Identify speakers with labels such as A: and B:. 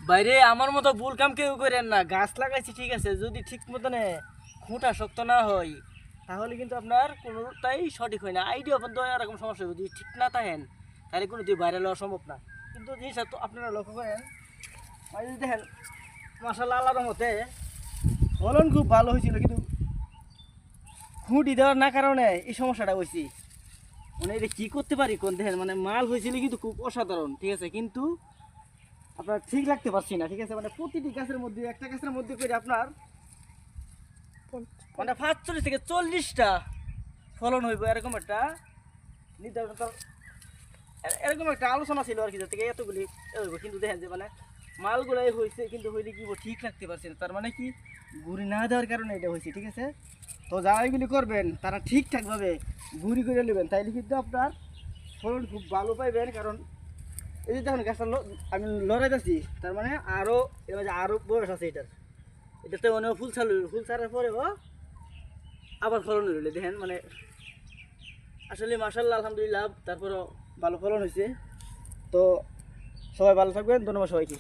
A: বাইরে আমার মতো ভুল কাম কেউ করেন না। গাছ লাগাইছি ঠিক আছে, যদি ঠিক মতনে খুঁটা শক্ত না হয় তাহলে কিন্তু আপনার কোনোটাই সঠিক হয় না। আইডিয়া বন্ধ হয়, এরকম সমস্যা হবে। যদি ঠিক না থাকেন তাহলে কোনো দিয়ে বাইরে লওয়া সম্ভব না। কিন্তু জিনিসটা তো আপনারা লক্ষ্য করেন, যদি দেখেন মাশাআল্লাহ আল্লাহর রহমতে ফলন খুব ভালো হয়েছিল, কিন্তু খুঁটি দেওয়ার না কারণে এই সমস্যাটা হয়েছে। মানে এটা কী করতে পারি কোন দেখেন, মানে মাল হয়েছিল কিন্তু খুব অসাধারণ ঠিক আছে, কিন্তু আপনার ঠিক রাখতে পারছি না ঠিক আছে। মানে প্রতিটি গাছের মধ্যে, একটা গাছের মধ্যে করে আপনার মানে 45 থেকে 40টা ফলন হইব, এরকম একটা নির্ধারণ এরকম একটা আলোচনা ছিল আর কি, যাতে এতগুলি হইব। কিন্তু দেখেন যে মানে মালগুলাই হয়েছে, কিন্তু হইলে কি ঠিক রাখতে পারছি না। তার মানে কি গুড়ি না দেওয়ার কারণে এটা হয়েছে ঠিক আছে। তো যারা এগুলি করবেন তারা ঠিকঠাকভাবে গুড়ি করে নেবেন, তাইলে কিন্তু আপনার ফলন খুব ভালো পাইবেন। কারণ এই যে দেখুন গাছটা আমি লড়াইতেছি, তার মানে আরও বয়স আছে এটার। এটাতে অনেক ফুল ছাড়ার পরেও আবার ফলন হইলে দেখেন মানে আসলে মাশাআল্লাহ আলহামদুলিল্লাহ, তারপরও ভালো ফলন হয়েছে। তো সবাই ভালো থাকবেন, ধন্যবাদ সবাইকে।